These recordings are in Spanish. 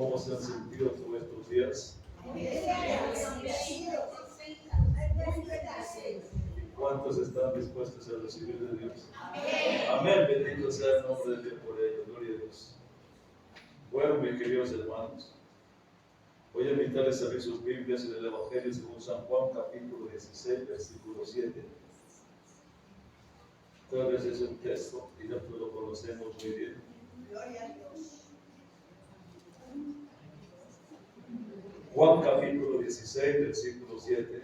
¿Cómo se han sentido todos estos días? ¿Cuántos están dispuestos a recibir de Dios? Amén. Bendito sea el nombre de Dios por ello. Gloria a Dios. Bueno, mis queridos hermanos, voy a invitarles a abrir sus Biblias en el Evangelio según San Juan, capítulo 16, versículo 7. Tal vez es un texto y ya lo conocemos muy bien. Gloria a Dios. Juan capítulo 16, versículo 7.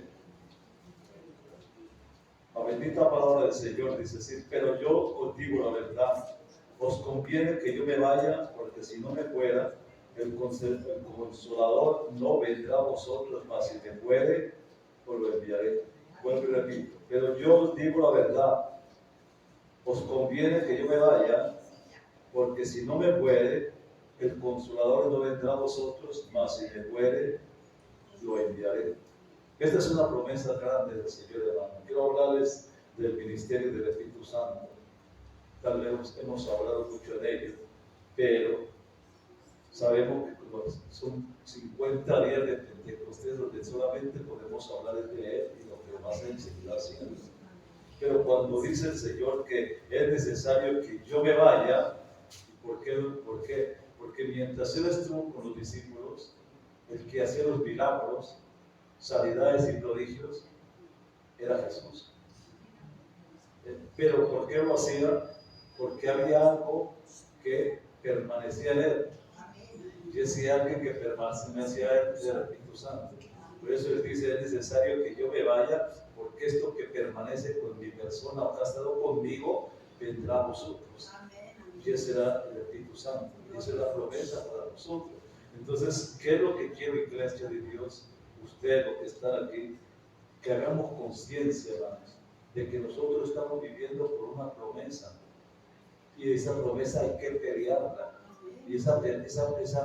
La bendita palabra del Señor dice así: pero yo os digo la verdad, os conviene que yo me vaya, porque si no me fuera, el Consolador no vendrá a vosotros, mas si me fuere, os lo enviaré. Vuelvo y repito: pero yo os digo la verdad, os conviene que yo me vaya, porque si no me fuere, el Consolador no vendrá a vosotros, mas si me fuere, lo enviaré. Esta es una promesa grande del Señor, hermano. Quiero hablarles del ministerio del Espíritu Santo. Tal vez hemos hablado mucho de ello, pero sabemos que como son 50 días de Pentecostés donde solamente podemos hablar de Él y lo que más Él seguirá haciendo. Pero cuando dice el Señor que es necesario que yo me vaya, ¿por qué? Porque mientras Él estuvo con los discípulos, el que hacía los milagros, sanidades y prodigios, era Jesús. Pero ¿por qué lo hacía? Porque había algo que permanecía en Él. Y ese alguien que permanecía en Él era el Espíritu Santo. Por eso Él dice: es necesario que yo me vaya, porque esto que permanece con mi persona o que ha estado conmigo, vendrá a vosotros. Y ese era el Espíritu Santo. Y esa es la promesa para nosotros. Entonces, ¿qué es lo que quiero, iglesia de Dios? Usted, lo que está aquí, que hagamos conciencia, hermanos, de que nosotros estamos viviendo por una promesa. Y esa promesa hay que pelearla. Y esa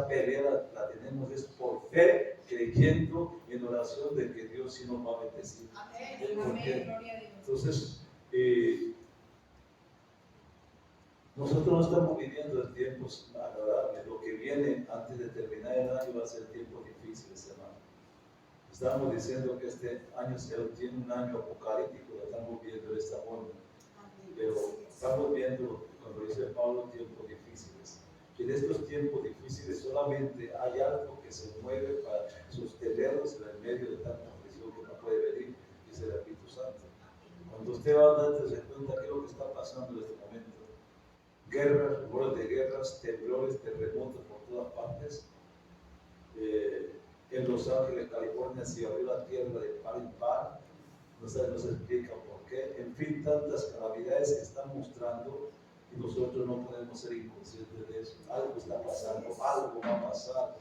pelea la tenemos es por fe, creyendo en oración de que Dios sí nos va a bendecir. Entonces, nosotros no estamos viviendo en tiempos agradables. Lo que viene antes de terminar el año va a ser tiempos difíciles, hermano. Estamos diciendo que este año tiene un año apocalíptico, lo estamos viendo de esta forma. Pero estamos viendo, cuando dice Pablo, tiempos difíciles. Y en estos tiempos difíciles solamente hay algo que se mueve para sostenernos en el medio de tanta presión que no puede venir, y es el Espíritu Santo. Cuando usted va a darse cuenta qué es lo que está pasando en este momento, guerras, rumores de guerras, temblores, terremotos por todas partes. En Los Ángeles, California, se abrió la tierra de par en par. No se explica por qué. En fin, tantas calamidades que están mostrando y nosotros no podemos ser inconscientes de eso. Algo está pasando, algo va a pasar.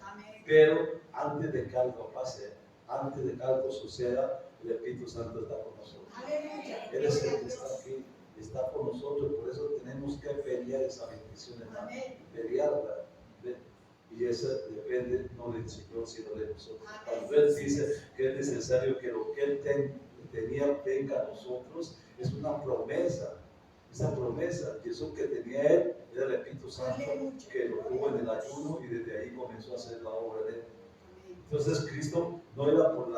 Pero antes de que algo pase, antes de que algo suceda, el Espíritu Santo está con nosotros. Él es el que está aquí, está con nosotros. Por eso tenemos que pelear esa bendición, hermano. Pelearla. Y eso depende no del Señor, sino de nosotros. Cuando Él dice que es necesario que lo que Él tenía venga a nosotros, es una promesa. Esa promesa, y eso que tenía Él era el Espíritu Santo, que lo tuvo en el ayuno y desde ahí comenzó a hacer la obra de Él. Entonces Cristo no era por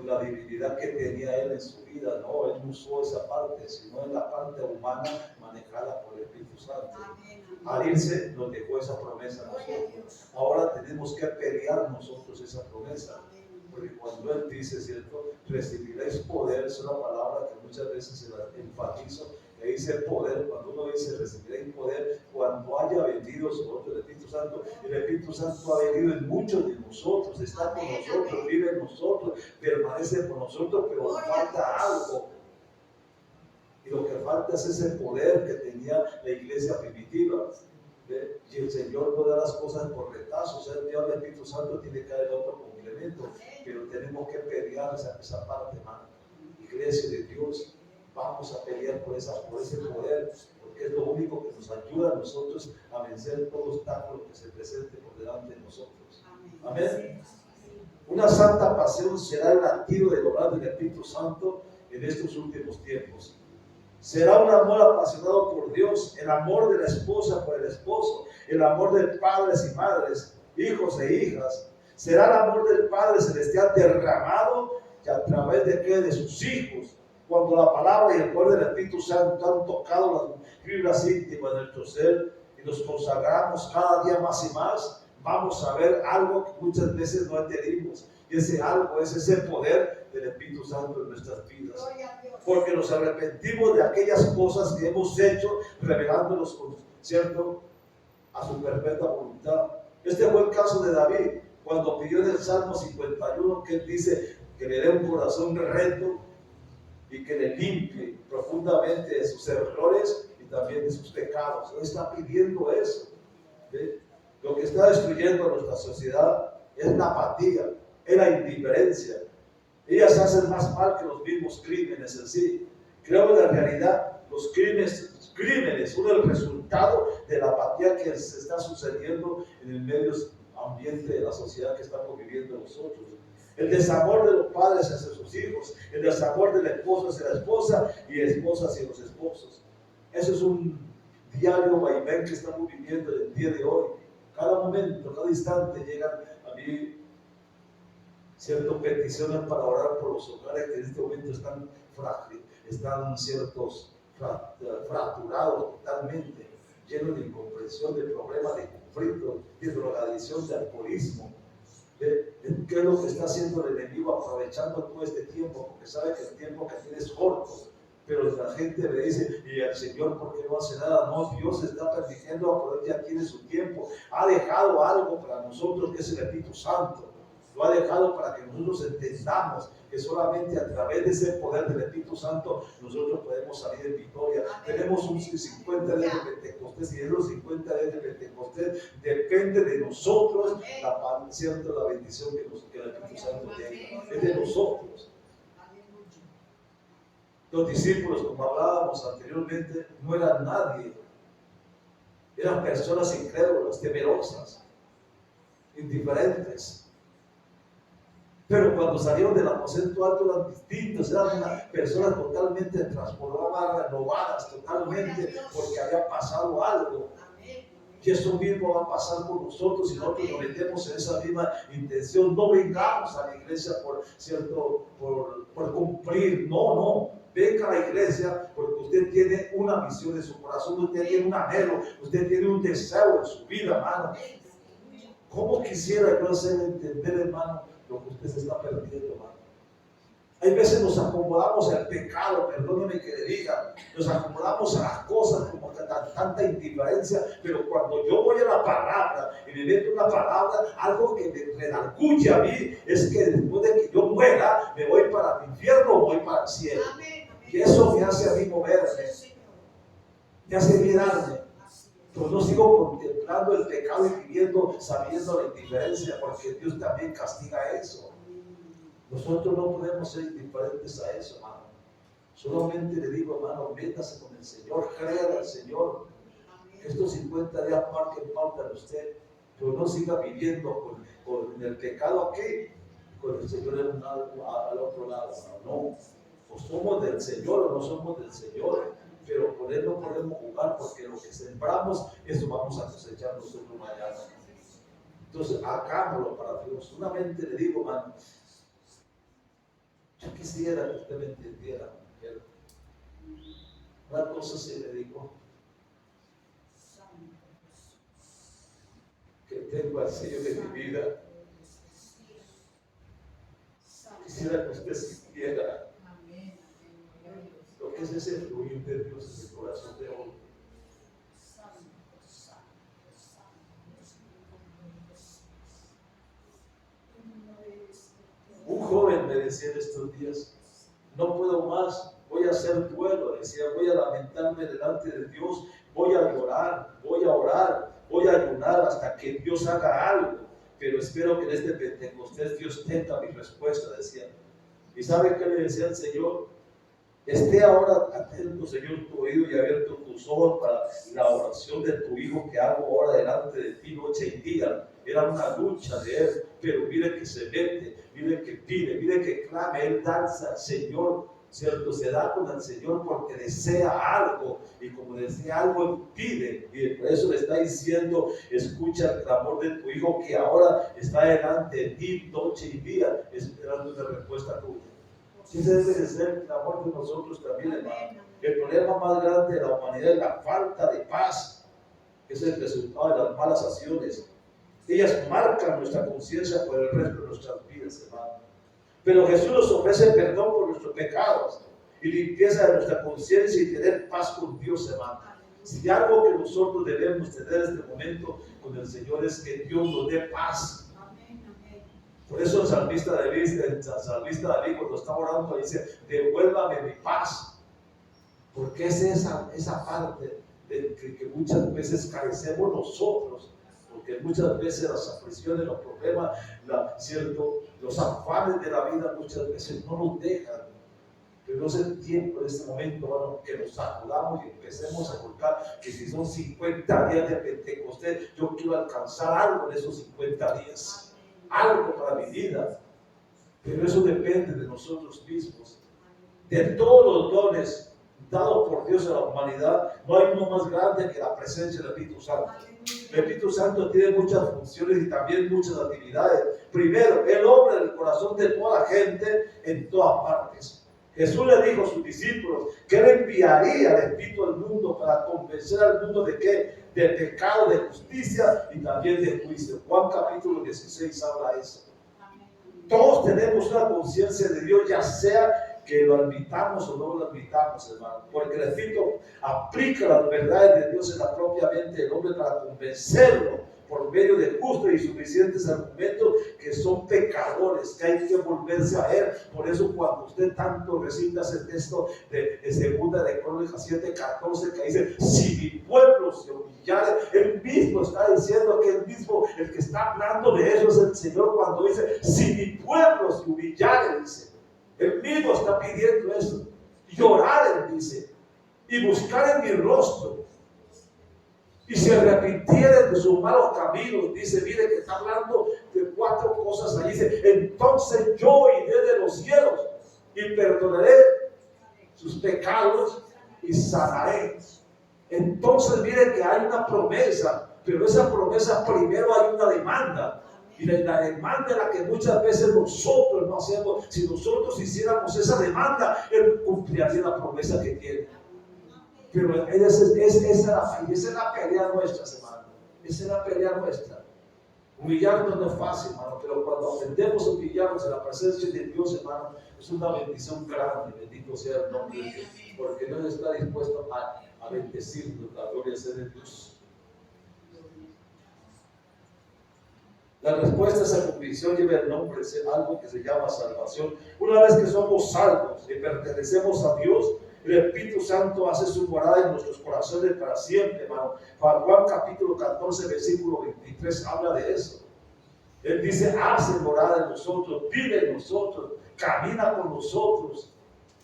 la divinidad que tenía Él en su vida, no, Él no usó esa parte, sino en la parte humana manejada por el Espíritu Santo. Al irse nos dejó esa promesa a nosotros. Ahora tenemos que pelear nosotros esa promesa. Porque cuando Él dice, ¿cierto? Recibiréis poder, es una palabra que muchas veces se la enfatizo, que dice poder. Cuando uno dice recibiréis poder, cuando haya venido sobre el Espíritu Santo, el Espíritu Santo ha venido en muchos de nosotros, está con nosotros, vive en nosotros, permanece con nosotros, pero falta algo. Y lo que falta es ese poder que tenía la iglesia primitiva. ¿Ve? Y el Señor no da las cosas por retazos. O sea, el Espíritu Santo tiene que dar otro complemento. Pero tenemos que pelear esa parte, hermano. Iglesia de Dios, vamos a pelear por ese poder, porque es lo único que nos ayuda a nosotros a vencer todo obstáculo que se presente por delante de nosotros. Amén. Una santa pasión será el latido del obrar del Espíritu Santo en estos últimos tiempos. Será un amor apasionado por Dios, el amor de la esposa por el esposo, el amor de padres y madres, hijos e hijas. Será el amor del Padre Celestial derramado y a través de qué, de sus hijos. Cuando la palabra y el poder del Espíritu Santo han tocado las fibras íntimas de nuestro ser y nos consagramos cada día más y más, vamos a ver algo que muchas veces no entendimos. Y ese algo es ese poder del Espíritu Santo en nuestras vidas. Porque nos arrepentimos de aquellas cosas que hemos hecho, revelándonos, ¿cierto?, a su perfecta voluntad. Este fue el caso de David, cuando pidió en el Salmo 51, que él dice que le dé un corazón recto y que le limpie profundamente de sus errores y también de sus pecados. Él está pidiendo eso. ¿Sí? Lo que está destruyendo a nuestra sociedad es la apatía, es la indiferencia. Ellas hacen más mal que los mismos crímenes en sí. Creo que en realidad los crímenes son el resultado de la apatía que se está sucediendo en el medio ambiente de la sociedad que estamos viviendo nosotros. El desamor de los padres hacia sus hijos, el desamor de la esposa hacia la esposa y esposas hacia los esposos. Eso es un diario vaivén que estamos viviendo el día de hoy. Cada momento, cada instante llegan a mí ciertas peticiones para orar por los hogares que en este momento están frágiles, están fracturados totalmente, llenos de incomprensión, de problemas, de conflictos, de drogadicción, de alcoholismo. ¿Qué es lo que está haciendo el enemigo aprovechando todo este tiempo? Porque sabe que el tiempo que tiene es corto. Pero la gente me dice, y el Señor, ¿por qué no hace nada? No, Dios está permitiendo, porque ya tiene su tiempo. Ha dejado algo para nosotros que es el Espíritu Santo. Lo ha dejado para que nosotros entendamos que solamente a través de ese poder del Espíritu Santo nosotros podemos salir en victoria. Tenemos un 50 días de Pentecostés y en los 50 días de Pentecostés depende de nosotros la bendición que el Espíritu Santo tenga. Es de nosotros. Los discípulos, como hablábamos anteriormente, no eran nadie. Eran personas incrédulas, temerosas, indiferentes. Pero cuando salieron del aposento alto eran distintos, eran unas personas totalmente transformadas, renovadas totalmente, porque había pasado algo. Y eso mismo va a pasar con nosotros si nosotros nos metemos en esa misma intención. No vengamos a la iglesia por cumplir, no. Venga a la iglesia porque usted tiene una visión en su corazón, usted tiene un anhelo, usted tiene un deseo en su vida, hermano. ¿Cómo quisiera yo hacerle entender, hermano, lo que usted se está perdiendo, hermano? Hay veces nos acomodamos al pecado, perdóneme que le diga, nos acomodamos a las cosas como que tanta indiferencia, pero cuando yo voy a la palabra y me meto en la palabra, algo que me redarguye a mí es que después de que yo muera, me voy para el infierno o voy para el cielo. Y eso me hace a mí moverme, me hace mirarme. Pero no sigo contemplando el pecado y viviendo, sabiendo la indiferencia, porque Dios también castiga eso. Nosotros no podemos ser indiferentes a eso, hermano. Solamente le digo, hermano, métase con el Señor, crea al Señor. Que estos 50 días marquen pauta en usted, pero no siga viviendo con el pecado aquí, con el Señor al otro lado. No, o somos del Señor o no somos del Señor, pero por Él no podemos jugar, porque lo que sembramos, eso vamos a cosechar nosotros mañana. Entonces, hagámoslo para Dios. Solamente le digo, hermano, yo quisiera que usted me entendiera, mujer. Una cosa se le digo, que tengo al Señor en mi vida. Quisiera que usted sintiera lo que es ese fluir de Dios en el corazón de hoy. Un joven me decía en estos días, no puedo más, voy a hacer duelo, decía, voy a lamentarme delante de Dios, voy a llorar, voy a orar, voy a ayunar hasta que Dios haga algo, pero espero que en este Pentecostés Dios tenga mi respuesta, decía. ¿Y sabe qué le decía el Señor? Esté ahora atento, Señor, tu oído y abierto tus ojos para la oración de tu hijo que hago ahora delante de ti noche y día. Era una lucha de él, pero mire que se mete, mire que pide, mire que clame, él danza, Señor, ¿cierto? Se da con el Señor porque desea algo, y como desea algo, pide, y por eso le está diciendo: escucha el clamor de tu hijo que ahora está delante de ti noche y día, esperando una respuesta tuya. Ese debe de ser el clamor de nosotros también, hermano. El problema más grande de la humanidad es la falta de paz, que es el resultado de las malas acciones. Ellas marcan nuestra conciencia por el resto de nuestras vidas, hermano. Pero Jesús nos ofrece perdón por nuestros pecados y limpieza de nuestra conciencia y tener paz con Dios, hermano. Si algo que nosotros debemos tener en este momento con el Señor es que Dios nos dé paz. Por eso el salmista David, cuando está orando, dice: devuélvame mi paz. Porque es esa parte de que muchas veces carecemos nosotros. Porque muchas veces las aflicciones, los problemas, ¿cierto? Los afanes de la vida muchas veces no nos dejan. Pero no es el tiempo en este momento, bueno, que nos sacudamos y empecemos a buscar que si son 50 días de Pentecostés, yo quiero alcanzar algo en esos 50 días. Algo para mi vida. Pero eso depende de nosotros mismos. De todos los dones dados por Dios a la humanidad, no hay uno más grande que la presencia del Espíritu Santo. El Espíritu Santo tiene muchas funciones y también muchas actividades. Primero, Él obra en el corazón de toda la gente en todas partes. Jesús le dijo a sus discípulos que Él enviaría al Espíritu al mundo para convencer al mundo de qué, de pecado, de justicia y también de juicio. Juan capítulo 16 habla de eso. Todos tenemos una conciencia de Dios, ya sea que lo admitamos o no lo admitamos, hermano, porque el Espíritu aplica las verdades de Dios en la propia mente del hombre para convencerlo por medio de justos y suficientes argumentos que son pecadores, que hay que volverse a Él. Por eso cuando usted tanto recita ese texto de segunda de Crónicas 7:14, que dice: si mi pueblo se humillare, Él mismo está diciendo que Él mismo, el que está hablando de eso es el Señor, cuando dice: si mi pueblo se humillare, dice, Él mismo está pidiendo eso. Llorar, Él dice, y buscar en mi rostro, y se arrepintieren de sus malos caminos. Dice, mire que está hablando de 4 cosas ahí. Dice: entonces yo iré de los cielos y perdonaré sus pecados y sanaré. Entonces mire que hay una promesa, pero esa promesa primero hay una demanda. Y la demanda es la que muchas veces nosotros no hacemos. Si nosotros hiciéramos esa demanda, Él cumpliría la promesa que tiene. Pero esa es la pelea nuestra, hermano. Esa es la pelea nuestra. Humillarnos no es fácil, hermano, pero cuando aprendemos a humillarnos en la presencia de Dios, hermano, es una bendición grande. Bendito sea el nombre de Dios, porque Dios está dispuesto a bendecirnos. La gloria sea de Dios. La respuesta a esa convicción lleva el nombre de algo que se llama salvación. Una vez que somos salvos y pertenecemos a Dios, el Espíritu Santo hace su morada en nuestros corazones para siempre, hermano. Juan capítulo 14, versículo 23 habla de eso. Él dice: hace morada en nosotros, vive en nosotros, camina con nosotros,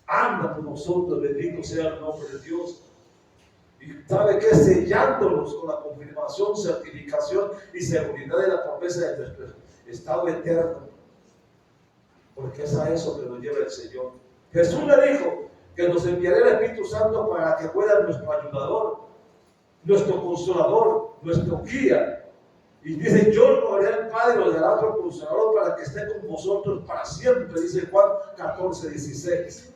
anda con nosotros. Bendito sea el nombre de Dios. Y sabe que sellándonos con la confirmación, certificación y seguridad de la promesa de nuestro estado eterno. Porque es a eso que nos lleva el Señor. Jesús le dijo que nos enviará el Espíritu Santo para que fuera nuestro ayudador, nuestro consolador, nuestro guía. Y dice: yo lo haré al Padre, lo dará otro consolador para que esté con vosotros para siempre, dice Juan 14:16.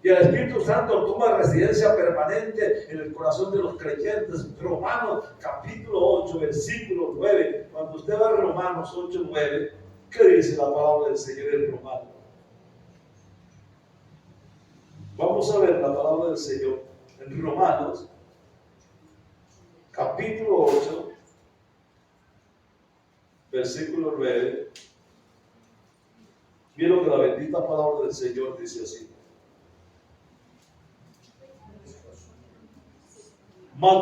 Y el Espíritu Santo toma residencia permanente en el corazón de los creyentes. Romanos capítulo 8, versículo 9. Cuando usted va a Romanos 8, 9, ¿qué dice la palabra del Señor en Romanos? Vamos a ver la palabra del Señor en Romanos capítulo 8, versículo 9. Miren que la bendita palabra del Señor dice así: mas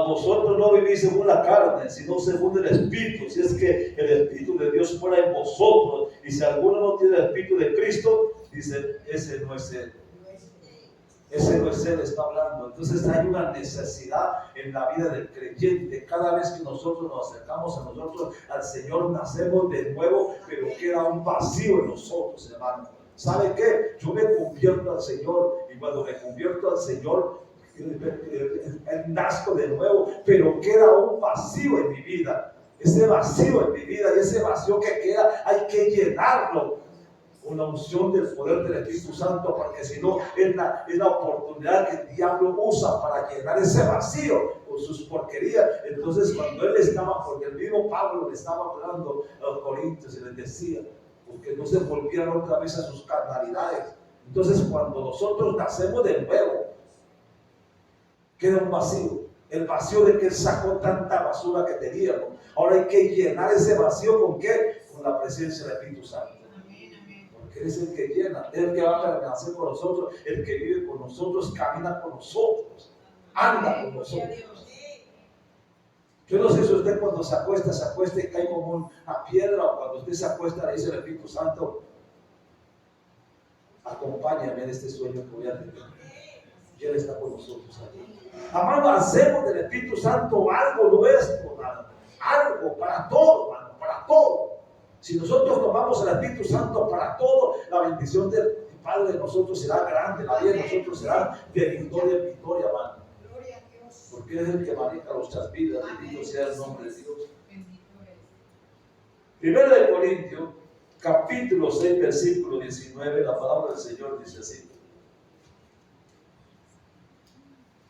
vosotros no vivís según la carne, sino según el Espíritu, si es que el Espíritu de Dios fuera en vosotros. Y si alguno no tiene el Espíritu de Cristo, dice: ese no es Él. Ese no es Él, está hablando. Entonces hay una necesidad en la vida del creyente. Cada vez que nosotros nos acercamos al Señor, nacemos de nuevo, pero queda un vacío en nosotros, hermano. ¿Sabe qué? Yo me convierto al Señor, y cuando me convierto al Señor, nazco de nuevo, pero queda un vacío en mi vida. Ese vacío en mi vida, y ese vacío que queda, hay que llenarlo con la unción del poder del Espíritu Santo, porque si no, es la oportunidad que el diablo usa para llenar ese vacío con sus porquerías. Entonces, cuando él estaba, porque el mismo Pablo le estaba hablando a los corintios y les decía, porque no se volvieran otra vez a sus carnalidades. Entonces, cuando nosotros nacemos de nuevo, queda un vacío, el vacío de que él sacó tanta basura que teníamos. Ahora hay que llenar ese vacío ¿con qué? Con la presencia del Espíritu Santo. Porque Él es el que llena, es el que va a permanecer con nosotros, el que vive con nosotros, camina con nosotros, anda con nosotros. Yo no sé si usted cuando se acuesta y cae como una piedra, o cuando usted se acuesta le dice el Espíritu Santo, acompáñame en este sueño que voy a tener. Y Él está con nosotros aquí. Amado, hacemos del Espíritu Santo algo nuestro, hermano. Algo para todo, hermano, para todo. Si nosotros tomamos el Espíritu Santo para todo, la bendición del Padre de nosotros será grande, la vida de nosotros será de victoria en victoria, hermano. Porque es el que maneja nuestras vidas. Bendito sea el nombre de Dios. Primero de Corintios, capítulo 6, versículo 19, la palabra del Señor dice así.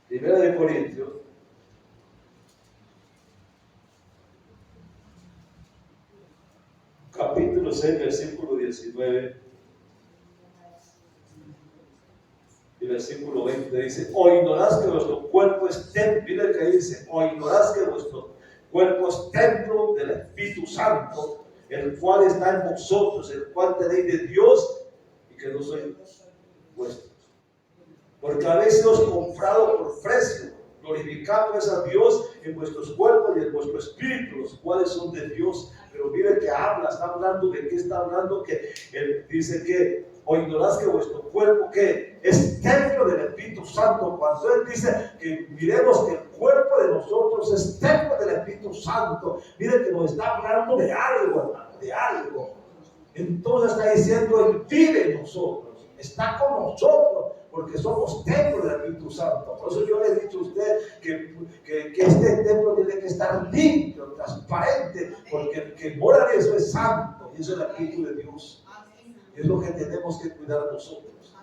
Primera de Corintios, capítulo 6, versículo 19 y versículo 20 dice: o ignorás que vuestro cuerpo es templo, mira el que dice, o ignorás que vuestro cuerpo es templo del Espíritu Santo, el cual está en vosotros, el cual tenéis de Dios, y que no sois vuestros. Porque habéis sido comprado por precio, glorificando a Dios en vuestros cuerpos y en vuestro espíritu, los cuales son de Dios. Pero mire que está hablando de qué está hablando, que él dice que o ignorás que vuestro cuerpo que es templo del Espíritu Santo. Cuando él dice que miremos que el cuerpo de nosotros es templo del Espíritu Santo, mire que nos está hablando de algo, hermano, de algo. Entonces está diciendo, él vive en nosotros, está con nosotros, porque somos templo del Espíritu Santo. Por eso yo le he dicho a usted que este templo tiene que estar limpio, transparente, porque el que mora en eso es santo, y es el Espíritu de Dios. Y es lo que tenemos que cuidar nosotros.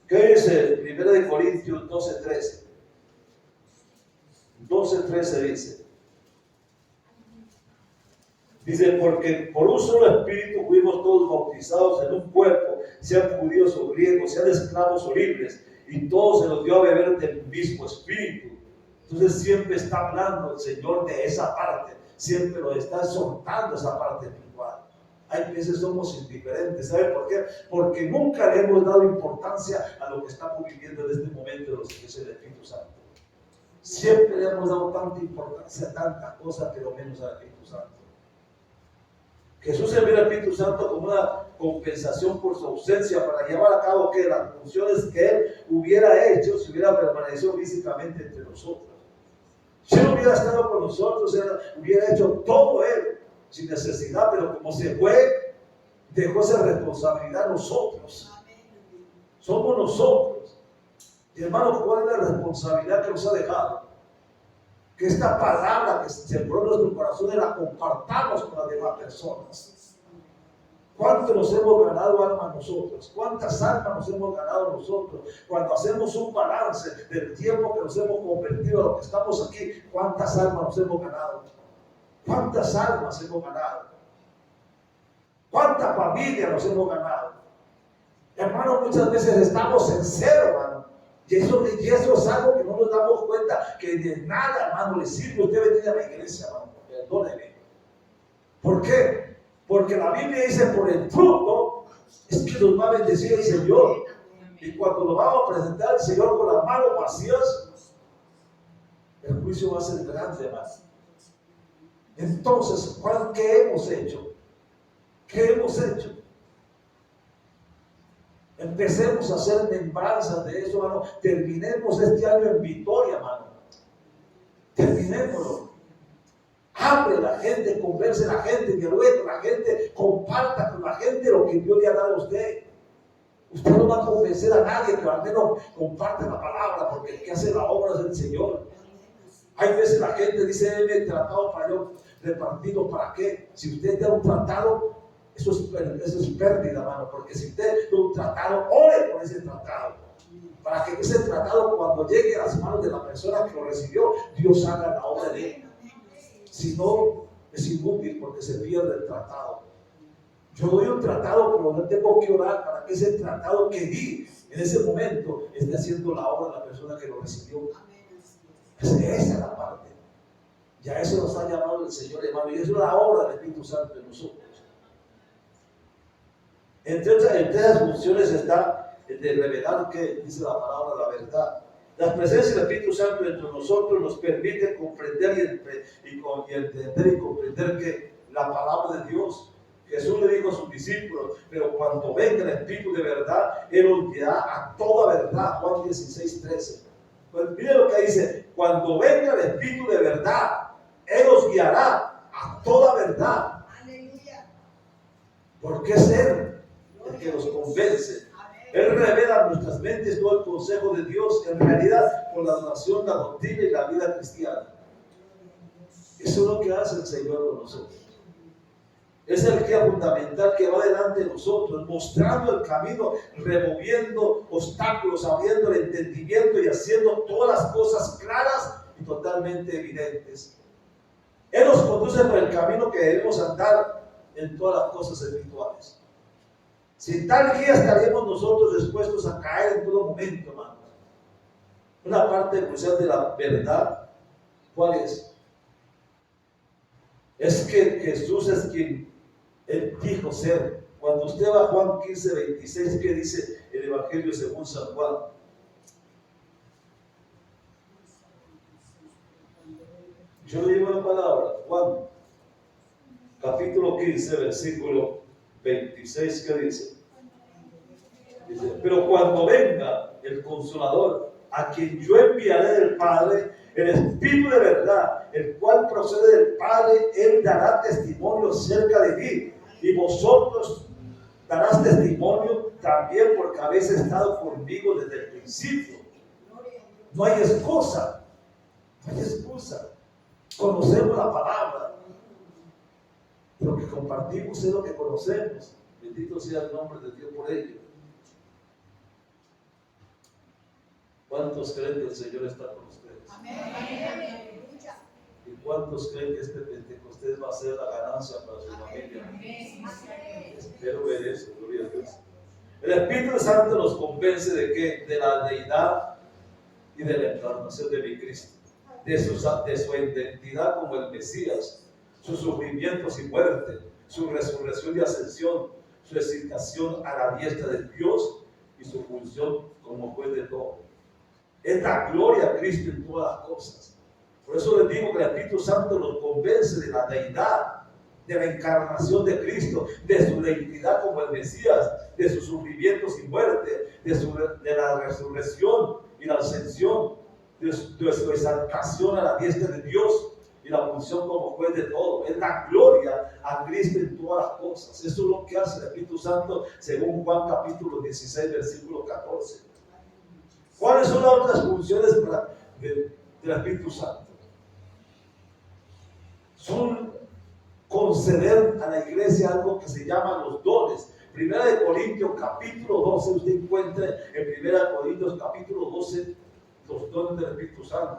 ¿Qué dice 1 Corintios 12:13? 12:13 dice. Dice, porque por un solo espíritu fuimos todos bautizados en un cuerpo, sean judíos o griegos, sean esclavos o libres, y todos se nos dio a beber del mismo espíritu. Entonces siempre está hablando el Señor de esa parte, siempre lo está exhortando esa parte espiritual. Hay veces somos indiferentes, ¿sabe por qué? Porque nunca le hemos dado importancia a lo que estamos viviendo en este momento de los que es el Espíritu Santo. Siempre le hemos dado tanta importancia a tantas cosas, pero menos al Espíritu Santo. Jesús envió al Espíritu Santo como una compensación por su ausencia para llevar a cabo que las funciones que Él hubiera hecho si hubiera permanecido físicamente entre nosotros. Si Él hubiera estado con nosotros, Él hubiera hecho todo Él sin necesidad, pero como se fue, dejó esa responsabilidad a nosotros. Somos nosotros. Y hermano, ¿cuál es la responsabilidad que nos ha dejado? Que esta palabra que sembró en nuestro corazón la compartamos con las demás personas. ¿Cuánto nos hemos ganado almas nosotros? ¿Cuántas almas nos hemos ganado nosotros? Cuando hacemos un balance del tiempo que nos hemos convertido a lo que estamos aquí, ¿cuántas almas nos hemos ganado? ¿Cuántas almas hemos ganado? ¿Cuántas familias nos hemos ganado? Hermano, muchas veces estamos en cero, hermano. Y eso es algo que no nos damos cuenta, que de nada, hermano, le sirve usted venir a la iglesia, hermano. Perdóneme. ¿Por qué? Porque la Biblia dice, por el fruto es que nos va a bendecir el Señor. Y cuando nos vamos a presentar al Señor con las manos vacías, el juicio va a ser grande, hermano. Entonces, ¿qué hemos hecho? ¿Qué hemos hecho? Empecemos a hacer membranzas de eso, hermano. Terminemos este año en victoria, hermano. Terminémoslo. hable a la gente, converse a la gente, dialogue con la gente, comparta con la gente lo que Dios le ha dado a usted. Usted no va a convencer a nadie, pero al menos comparte la palabra, porque el que hace la obra es el Señor. Hay veces la gente dice, el tratado para yo repartirlo, ¿para qué? Si usted da un tratado, eso es pérdida, hermano, porque si usted da un tratado, ore por ese tratado, para que ese tratado, cuando llegue a las manos de la persona que lo recibió, Dios haga la obra de él. Si no, es inútil porque se pierde el tratado. Yo doy un tratado, pero no tengo que orar para que ese tratado que di en ese momento esté haciendo la obra de la persona que lo recibió. Esa es la parte. Ya eso nos ha llamado el Señor, hermano, y eso es la obra del Espíritu Santo en nosotros. Entre esas funciones está el de revelar que dice la palabra, la verdad. La presencia del Espíritu Santo entre nosotros nos permite comprender y entender y comprender que la palabra de Dios, Jesús le dijo a sus discípulos, pero cuando venga el Espíritu de verdad, Él os guiará a toda verdad. Juan 16:13. Pues mire lo que dice, cuando venga el Espíritu de verdad, Él os guiará a toda verdad. Aleluya. Porque es Él el que nos convence. Él revela a nuestras mentes todo el consejo de Dios, en realidad con la oración, la doctrina y la vida cristiana. Eso es lo que hace el Señor con nosotros. Es el guía fundamental que va delante de nosotros, mostrando el camino, removiendo obstáculos, abriendo el entendimiento y haciendo todas las cosas claras y totalmente evidentes. Él nos conduce por el camino que debemos andar en todas las cosas espirituales. Sin tal guía estaríamos nosotros dispuestos a caer en todo momento, hermanos. Una parte crucial de la verdad, ¿cuál es? Es que Jesús es quien Él dijo ser. Cuando usted va a Juan 15:26, ¿qué dice el Evangelio según San Juan? Yo le digo la palabra, Juan, capítulo 15, versículo 26, ¿qué dice? Dice, pero cuando venga el Consolador, a quien yo enviaré del Padre, el Espíritu de verdad, el cual procede del Padre, Él dará testimonio cerca de mí, y vosotros darás testimonio también porque habéis estado conmigo desde el principio. No hay excusa, no hay excusa. Conocemos la palabra, lo que compartimos es lo que conocemos. Bendito sea el nombre de Dios por ello. ¿Cuántos creen que el Señor está con ustedes? Amén. ¿Y cuántos creen que este Pentecostés va a ser la ganancia para su familia? Amén. Espero ver eso, gloria a Dios. El Espíritu Santo nos convence de que de la deidad y de la encarnación de mi Cristo, de su identidad como el Mesías, sus sufrimientos y muerte, su resurrección y ascensión, su exaltación a la diestra de Dios y su función como juez de todo. Es la gloria a Cristo en todas las cosas. Por eso les digo que el Espíritu Santo nos convence de la deidad, de la encarnación de Cristo, de su identidad como el Mesías, de sus sufrimientos y muerte, de la resurrección y la ascensión, de su exaltación a la diestra de Dios y la función como juez de todo. Es la gloria a Cristo en todas las cosas. Eso es lo que hace el Espíritu Santo según Juan capítulo 16, versículo 14. ¿Cuáles son las otras funciones del Espíritu Santo? Son conceder a la iglesia algo que se llama los dones. Primera de Corintios capítulo 12, usted encuentra en Primera de Corintios capítulo 12 los dones del Espíritu Santo.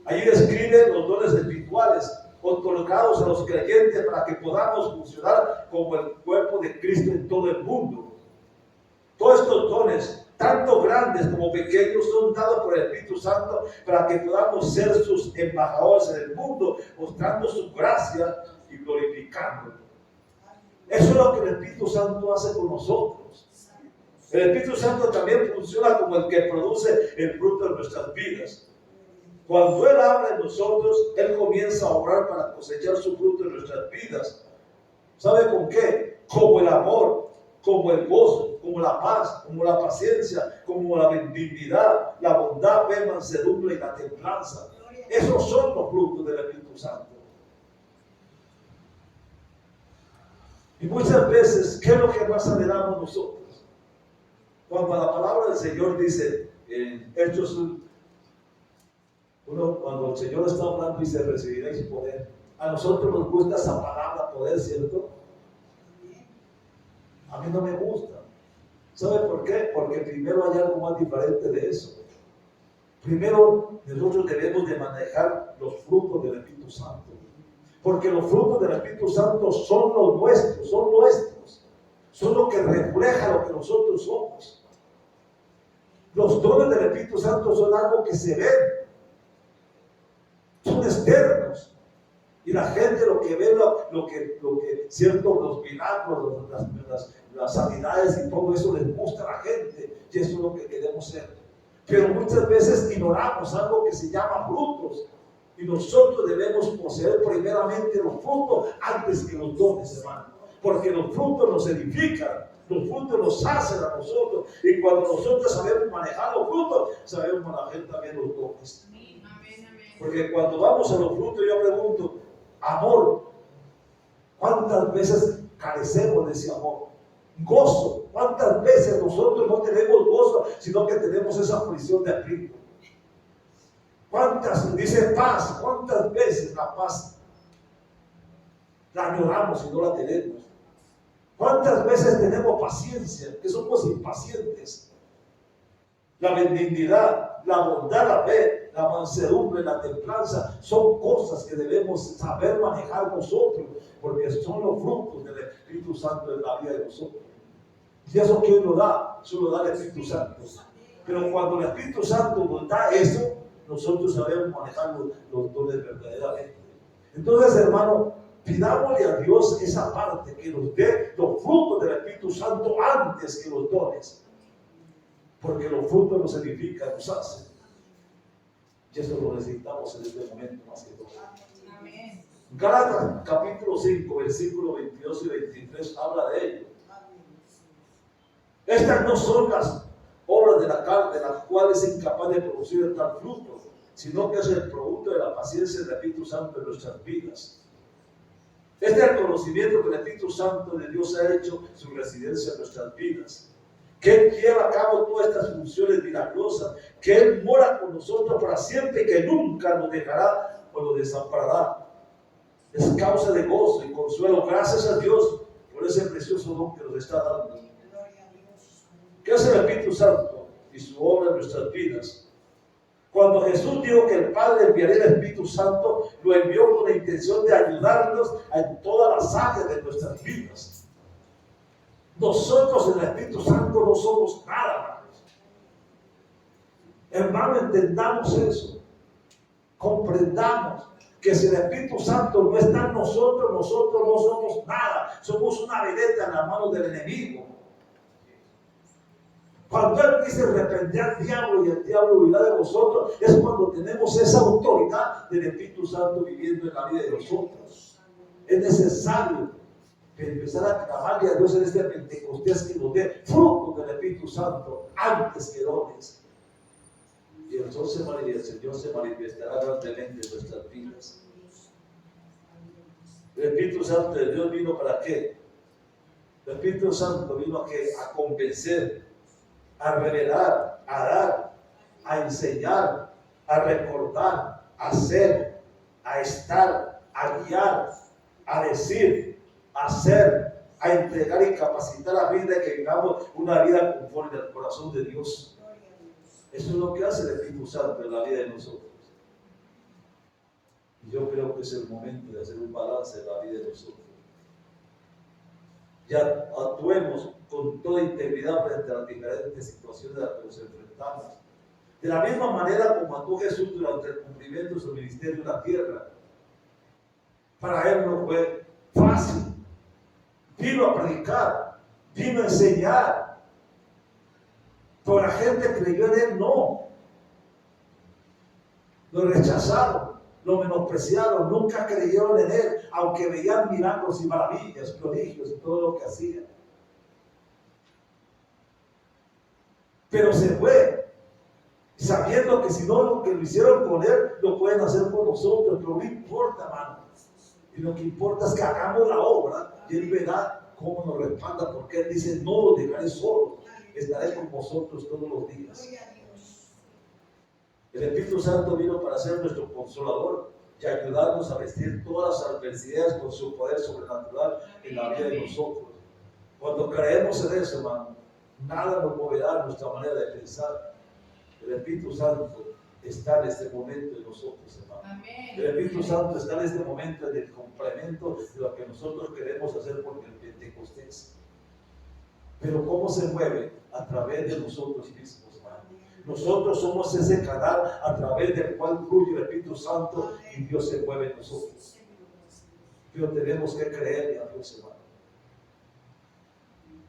Allí describe los dones espirituales otorgados a los creyentes para que podamos funcionar como el cuerpo de Cristo en todo el mundo. Todos estos dones, tanto grandes como pequeños, son dados por el Espíritu Santo para que podamos ser sus embajadores en el mundo, mostrando su gracia y glorificándolo. Eso es lo que el Espíritu Santo hace con nosotros. El Espíritu Santo también funciona como el que produce el fruto de nuestras vidas. Cuando Él habla en nosotros, Él comienza a obrar para cosechar su fruto en nuestras vidas. ¿Sabe con qué? Como el amor, como el gozo, como la paz, como la paciencia, como la benignidad, la bondad, fe, mansedumbre y la templanza. Esos son los frutos del Espíritu Santo. Y muchas veces, ¿qué es lo que más anhelamos nosotros? Cuando la palabra del Señor dice en Hechos 1, cuando el Señor está hablando y dice recibiréis poder, a nosotros nos gusta esa palabra poder, ¿cierto? A mí no me gusta. ¿Sabe por qué? Porque primero hay algo más diferente de eso. Primero, nosotros debemos de manejar los frutos del Espíritu Santo. Porque los frutos del Espíritu Santo son los nuestros, son nuestros. Son lo que refleja lo que nosotros somos. Los dones del Espíritu Santo son algo que se ven. Son externos. Y la gente lo que ve, lo que cierto, los milagros, las sanidades y todo eso les gusta a la gente. Y eso es lo que queremos ser. Pero muchas veces ignoramos algo que se llama frutos. Y nosotros debemos poseer primeramente los frutos antes que los dones, hermano. Porque los frutos nos edifican, los frutos nos hacen a nosotros. Y cuando nosotros sabemos manejar los frutos, sabemos manejar también los dones. Porque cuando vamos a los frutos, yo pregunto, amor, ¿cuántas veces carecemos de ese amor? Gozo, ¿cuántas veces nosotros no tenemos gozo, sino que tenemos esa aflicción de espíritu? ¿Cuántas, dice paz, cuántas veces la paz la añoramos y no la tenemos? ¿Cuántas veces tenemos paciencia, que somos impacientes? La benignidad, la bondad, la fe, la mansedumbre, la templanza, son cosas que debemos saber manejar nosotros, porque son los frutos del Espíritu Santo en la vida de nosotros. Y eso ¿quién lo da? Eso lo da el Espíritu Santo. Pero cuando el Espíritu Santo nos da eso, nosotros sabemos manejar los dones verdaderamente. Entonces, hermano, pidámosle a Dios esa parte, que nos dé los frutos del Espíritu Santo antes que los dones. Porque los frutos nos edifican, nos hacen. Y eso lo necesitamos en este momento más que todo. Amén. Gálatas capítulo 5, versículos 22 y 23 habla de ello. Estas no son las obras de la carne, las cuales es incapaz de producir tal fruto, sino que es el producto de la paciencia del Espíritu Santo en nuestras vidas. Este es el conocimiento que el Espíritu Santo de Dios ha hecho su residencia en nuestras vidas. Que Él lleva a cabo todas estas funciones milagrosas, que Él mora con nosotros para siempre y que nunca nos dejará o nos desamparará. Es causa de gozo y consuelo, gracias a Dios por ese precioso don que nos está dando. ¿Qué es el Espíritu Santo y su obra en nuestras vidas? Cuando Jesús dijo que el Padre enviaría el Espíritu Santo, lo envió con la intención de ayudarnos en todas las áreas de nuestras vidas. Nosotros en el Espíritu Santo no somos nada, hermanos. Hermano, entendamos eso. Comprendamos que si el Espíritu Santo no está en nosotros, nosotros no somos nada. Somos una veleta en las manos del enemigo. Cuando Él dice reprender al diablo y el diablo huirá de vosotros, es cuando tenemos esa autoridad del Espíritu Santo viviendo en la vida de nosotros. Es necesario empezar a clamarle a Dios en este Pentecostés que nos dé fruto del Espíritu Santo antes que dones. Y entonces el Señor se manifestará grandemente en nuestras vidas. El Espíritu Santo de Dios vino ¿para qué? El Espíritu Santo vino a convencer, a revelar, a dar, a enseñar, a recordar, a hacer, a estar, a guiar, a decir, a hacer, a entregar y capacitar a vida y que vivamos una vida conforme al corazón de Dios. Eso es lo que hace el Espíritu Santo en la vida de nosotros. Y yo creo que es el momento de hacer un balance en la vida de nosotros. Ya actuemos con toda integridad frente a las diferentes situaciones a las que nos enfrentamos. De la misma manera como actuó Jesús durante el cumplimiento de su ministerio en la tierra. Para Él no fue fácil. Vino a predicar, vino a enseñar. Pero la gente creyó en Él, no. Lo rechazaron, lo menospreciaron, nunca creyeron en Él, aunque veían milagros y maravillas, prodigios y todo lo que hacía. Pero se fue, sabiendo que si no lo que lo hicieron con Él, lo pueden hacer con nosotros, pero no importa, hermano. Y lo que importa es que hagamos la obra y Él verá cómo nos respalda, porque Él dice, no los dejaré solos, estaré con vosotros todos los días. El Espíritu Santo vino para ser nuestro consolador y ayudarnos a vestir todas las adversidades con su poder sobrenatural en la vida de nosotros. Cuando creemos en eso, hermano, nada nos moverá nuestra manera de pensar. El Espíritu Santo está en este momento en nosotros, hermano. El Espíritu Santo está en este momento en el complemento de lo que nosotros queremos hacer por el Pentecostés. Pero ¿cómo se mueve? A través de nosotros mismos, hermano. Nosotros somos ese canal a través del cual fluye el Espíritu Santo y Dios se mueve en nosotros. Pero tenemos que creerle a Dios, hermano.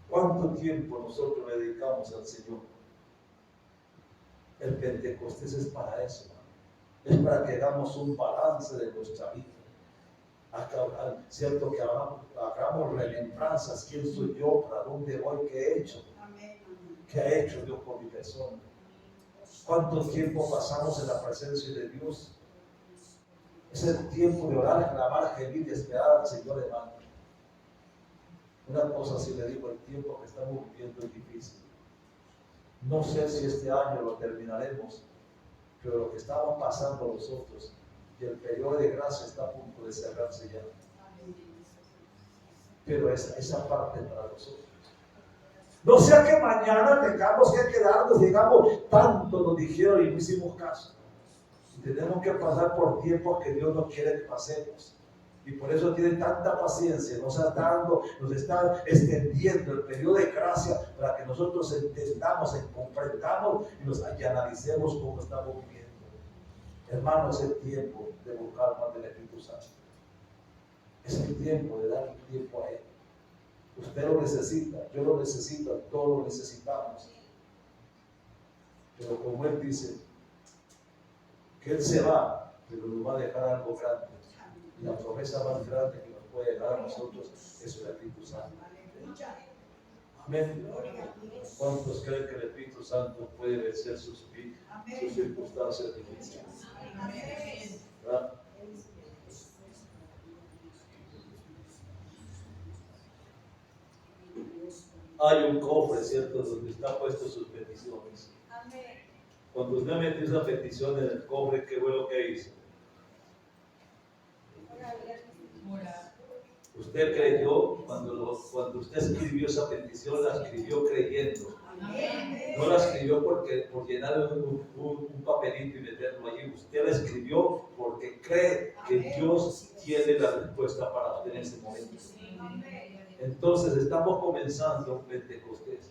¿Cuánto tiempo nosotros le dedicamos al Señor? El Pentecostés es para eso, hermano. Es para que hagamos un balance de nuestra vida. Cierto que hagamos remembranzas, quién soy yo, para dónde voy, qué he hecho, qué ha hecho Dios por mi persona. ¿Cuánto tiempo pasamos en la presencia de Dios? Es el tiempo de orar, clamar, gemir y esperar al Señor, hermano. Una cosa sí le digo, el tiempo que estamos viviendo es difícil. No sé si este año lo terminaremos, pero lo que estamos pasando nosotros y el periodo de gracia está a punto de cerrarse ya. Pero esa parte para nosotros. No sea que mañana tengamos que quedarnos, digamos, tanto nos dijeron y no hicimos caso. Y tenemos que pasar por tiempos que Dios no quiere que pasemos. Y por eso tiene tanta paciencia, nos está extendiendo el periodo de gracia para que nosotros entendamos, comprendamos y analicemos cómo estamos viviendo. Hermano, es el tiempo de buscar más del Espíritu Santo. Es el tiempo de dar tiempo a Él. Usted lo necesita, yo lo necesito, todos lo necesitamos. Pero como Él dice, que Él se va, pero nos va a dejar algo grande. Y la promesa más grande que nos puede dar a nosotros es el Espíritu Santo. Amén. ¿Cuántos creen que el Espíritu Santo puede vencer sus circunstancias difíciles? ¿Verdad? Hay un cofre, ¿cierto?, donde están puestas sus peticiones. Cuando usted metió esa petición en el cofre, ¿qué fue lo que hizo? Usted creyó, cuando usted escribió esa petición, la escribió creyendo. No la escribió por llenar un papelito y meterlo allí. Usted la escribió porque cree que Dios tiene la respuesta para usted en ese momento. Entonces estamos comenzando Pentecostés.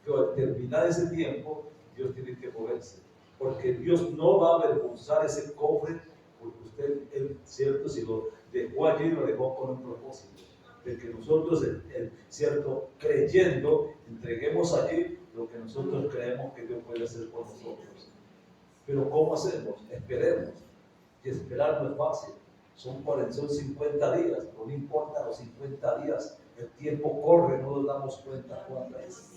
Que al terminar ese tiempo, Dios tiene que moverse. Porque Dios no va a avergonzar ese cofre, porque usted, cierto, si lo dejó allí, lo dejó con un propósito. De que nosotros, cierto, creyendo, entreguemos allí lo que nosotros creemos que Dios puede hacer por nosotros. Pero ¿cómo hacemos? Esperemos. Y esperar no es fácil. Son 50 días, no importa los 50 días. El tiempo corre, no nos damos cuenta cuántas veces.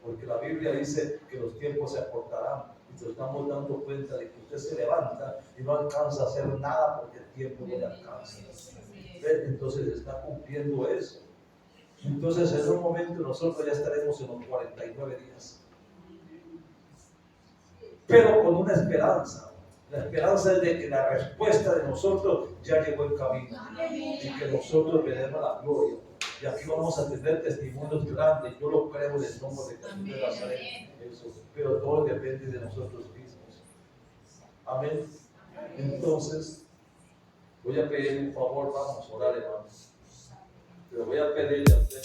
Porque la Biblia dice que los tiempos se acortarán. Y nos estamos dando cuenta de que usted se levanta y no alcanza a hacer nada porque el tiempo no le alcanza. Entonces está cumpliendo eso. Entonces en un momento nosotros ya estaremos en los 49 días. Pero con una esperanza. La esperanza es de que la respuesta de nosotros ya llegó en camino. Y que nosotros veremos la gloria. Y aquí vamos a tener testimonios grandes. Yo lo creo en el nombre de Jesús de Nazaret. Pero todo depende de nosotros mismos. Amén. Entonces, voy a pedir un favor, vamos a orar, hermanos. Pero voy a pedirle a usted